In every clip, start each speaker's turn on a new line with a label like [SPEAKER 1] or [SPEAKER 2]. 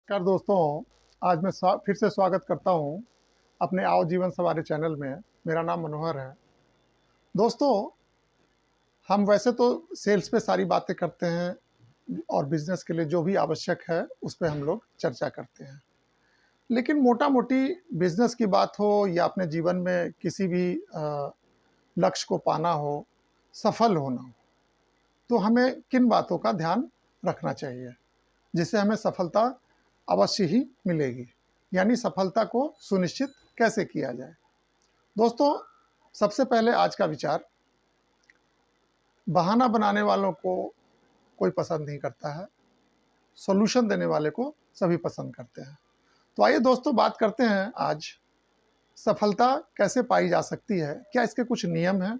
[SPEAKER 1] नमस्कार दोस्तों, आज मैं फिर से स्वागत करता हूँ अपने आओ जीवन सवारी चैनल में। मेरा नाम मनोहर है। दोस्तों, हम वैसे तो सेल्स पे सारी बातें करते हैं और बिजनेस के लिए जो भी आवश्यक है उस पे हम लोग चर्चा करते हैं। लेकिन मोटा-मोटी बिजनेस की बात हो या अपने जीवन में किसी भी लक्ष्य को पाना हो, सफल होना हो, तो हमें किन बातों का ध्यान रखना चाहिए, जिससे हमें सफलता अवश्य ही मिलेगी। यानी सफलता को सुनिश्चित कैसे किया जाए। दोस्तों, सबसे पहले आज का विचार, बहाना बनाने वालों को कोई पसंद नहीं करता है, सॉल्यूशन देने वाले को सभी पसंद करते हैं। तो आइए दोस्तों, बात करते हैं आज सफलता कैसे पाई जा सकती है। क्या इसके कुछ नियम हैं?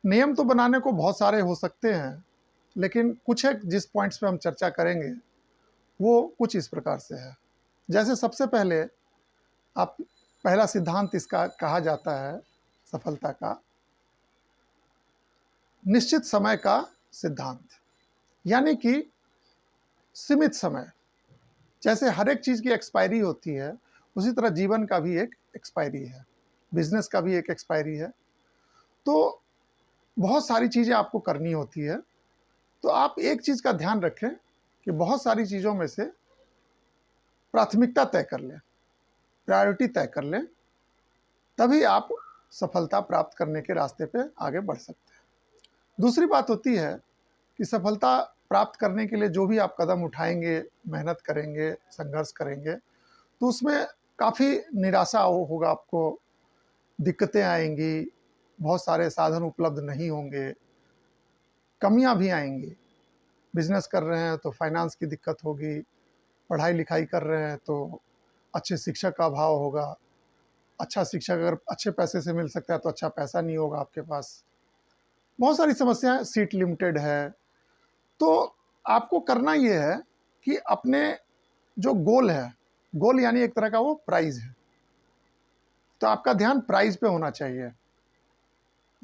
[SPEAKER 1] नियम तो बनाने को बहुत सारे हो सकते हैं, लेकिन कुछ एक जिस पॉइंट्स पे हम चर्चा करेंगे वो कुछ इस प्रकार से है। जैसे सबसे पहले आप पहला सिद्धांत इसका कहा जाता है सफलता का, निश्चित समय का सिद्धांत। यानी कि सीमित समय। जैसे हर एक चीज़ की एक्सपायरी होती है, उसी तरह जीवन का भी एक एक्सपायरी है, बिजनेस का भी एक एक्सपायरी है। तो बहुत सारी चीज़ें आपको करनी होती है। तो आप एक चीज़ का ध्यान रखें कि बहुत सारी चीज़ों में से प्राथमिकता तय कर लें, प्रायोरिटी तय कर लें, तभी आप सफलता प्राप्त करने के रास्ते पे आगे बढ़ सकते हैं। दूसरी बात होती है कि सफलता प्राप्त करने के लिए जो भी आप कदम उठाएंगे, मेहनत करेंगे, संघर्ष करेंगे, तो उसमें काफ़ी निराशा होगा आपको, दिक्कतें आएंगी, बहुत सारे साधन उपलब्ध नहीं होंगे, कमियां भी आएंगी। बिजनेस कर रहे हैं तो फाइनेंस की दिक्कत होगी, पढ़ाई लिखाई कर रहे हैं तो अच्छे शिक्षक का अभाव होगा। अच्छा शिक्षक अगर अच्छे पैसे से मिल सकता है तो अच्छा पैसा नहीं होगा आपके पास। बहुत सारी समस्याएं, सीट लिमिटेड है। तो आपको करना ये है कि अपने जो गोल है, गोल यानी एक तरह का वो प्राइज है, तो आपका ध्यान प्राइज पे होना चाहिए।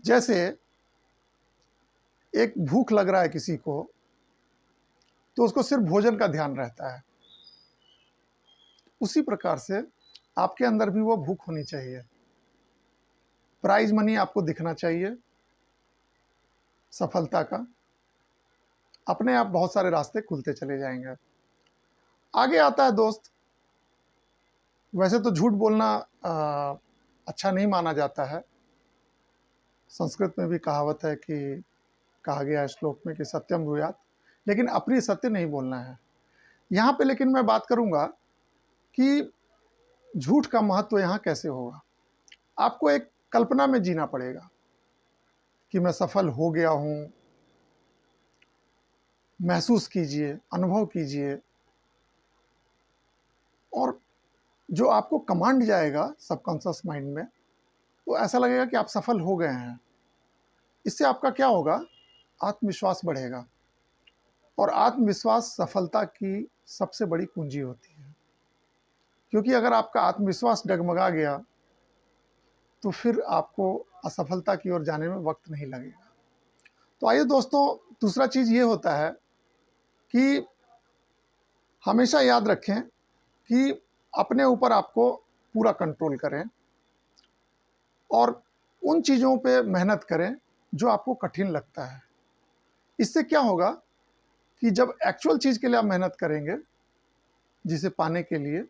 [SPEAKER 1] जैसे एक भूख लग रहा है किसी को, तो उसको सिर्फ भोजन का ध्यान रहता है। उसी प्रकार से आपके अंदर भी वो भूख होनी चाहिए। प्राइज मनी आपको दिखना चाहिए सफलता का। अपने आप बहुत सारे रास्ते खुलते चले जाएंगे। आगे आता है दोस्त, वैसे तो झूठ बोलना अच्छा नहीं माना जाता है। संस्कृत में भी कहावत है कि, कहा गया है श्लोक में कि सत्यम ब्रूयात, लेकिन अप्रिय सत्य नहीं बोलना है यहाँ पे। लेकिन मैं बात करूंगा कि झूठ का महत्व यहाँ कैसे होगा। आपको एक कल्पना में जीना पड़ेगा कि मैं सफल हो गया हूँ। महसूस कीजिए, अनुभव कीजिए, और जो आपको कमांड जाएगा सबकॉन्शियस माइंड में, वो ऐसा लगेगा कि आप सफल हो गए हैं। इससे आपका क्या होगा, आत्मविश्वास बढ़ेगा। और आत्मविश्वास सफलता की सबसे बड़ी कुंजी होती है। क्योंकि अगर आपका आत्मविश्वास डगमगा गया तो फिर आपको असफलता की ओर जाने में वक्त नहीं लगेगा। तो आइए दोस्तों, दूसरा चीज़ ये होता है कि हमेशा याद रखें कि अपने ऊपर आपको पूरा कंट्रोल करें और उन चीज़ों पे मेहनत करें जो आपको कठिन लगता है। इससे क्या होगा कि जब एक्चुअल चीज़ के लिए आप मेहनत करेंगे, जिसे पाने के लिए,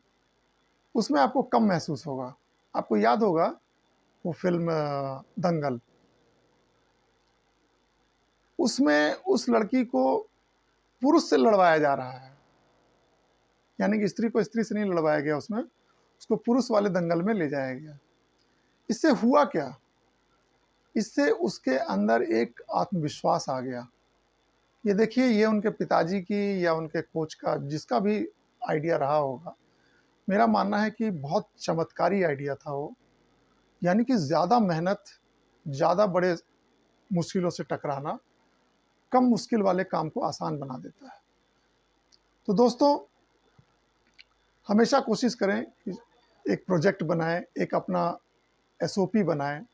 [SPEAKER 1] उसमें आपको कम महसूस होगा। आपको याद होगा वो फिल्म दंगल, उसमें उस लड़की को पुरुष से लड़वाया जा रहा है। यानी कि स्त्री को स्त्री से नहीं लड़वाया गया, उसमें उसको पुरुष वाले दंगल में ले जाया गया। इससे हुआ क्या, इससे उसके अंदर एक आत्मविश्वास आ गया। ये देखिए, ये उनके पिताजी की या उनके कोच का, जिसका भी आइडिया रहा होगा, मेरा मानना है कि बहुत चमत्कारी आइडिया था वो। यानी कि ज़्यादा मेहनत, ज़्यादा बड़े मुश्किलों से टकराना कम मुश्किल वाले काम को आसान बना देता है। तो दोस्तों, हमेशा कोशिश करें कि एक प्रोजेक्ट बनाएं, एक अपना एसओपी बनाएं,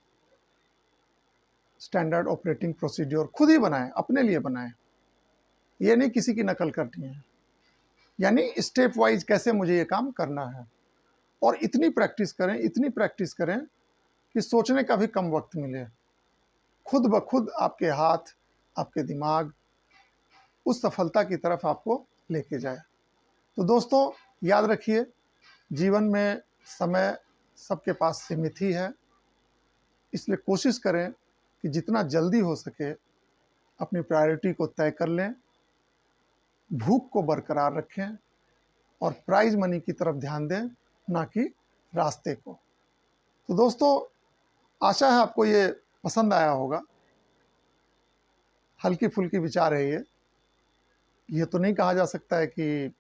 [SPEAKER 1] स्टैंडर्ड ऑपरेटिंग प्रोसीड्योर खुद ही बनाएं, अपने लिए बनाएं। ये नहीं किसी की नकल करनी है। यानी स्टेप वाइज कैसे मुझे ये काम करना है। और इतनी प्रैक्टिस करें, इतनी प्रैक्टिस करें कि सोचने का भी कम वक्त मिले, खुद ब खुद आपके हाथ, आपके दिमाग उस सफलता की तरफ आपको लेके जाए। तो दोस्तों याद रखिए, जीवन में समय सबके पास सीमित ही है, इसलिए कोशिश करें कि जितना जल्दी हो सके अपनी प्रायोरिटी को तय कर लें, भूख को बरकरार रखें और प्राइज मनी की तरफ ध्यान दें, ना कि रास्ते को। तो दोस्तों आशा है आपको ये पसंद आया होगा। हल्की फुल्की विचार है ये तो नहीं कहा जा सकता है कि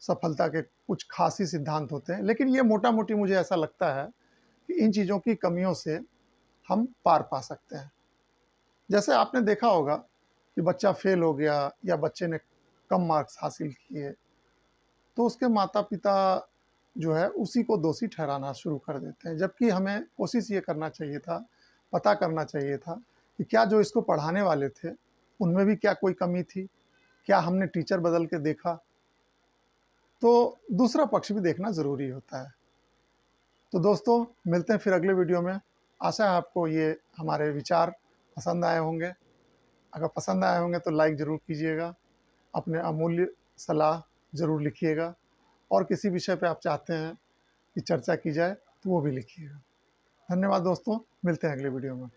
[SPEAKER 1] सफलता के कुछ खास ही सिद्धांत होते हैं, लेकिन ये मोटा मोटी मुझे ऐसा लगता है कि इन चीज़ों की कमियों से हम पार पा सकते हैं। जैसे आपने देखा होगा कि बच्चा फेल हो गया या बच्चे ने कम मार्क्स हासिल किए, तो उसके माता पिता जो है उसी को दोषी ठहराना शुरू कर देते हैं, जबकि हमें कोशिश ये करना चाहिए था, पता करना चाहिए था कि क्या जो इसको पढ़ाने वाले थे उनमें भी क्या कोई कमी थी, क्या हमने टीचर बदल के देखा। तो दूसरा पक्ष भी देखना ज़रूरी होता है। तो दोस्तों मिलते हैं फिर अगले वीडियो में। आशा है आपको ये हमारे विचार पसंद आए होंगे। अगर पसंद आए होंगे तो लाइक ज़रूर कीजिएगा, अपने अमूल्य सलाह ज़रूर लिखिएगा, और किसी विषय पे आप चाहते हैं कि चर्चा की जाए तो वो भी लिखिएगा। धन्यवाद दोस्तों, मिलते हैं अगले वीडियो में।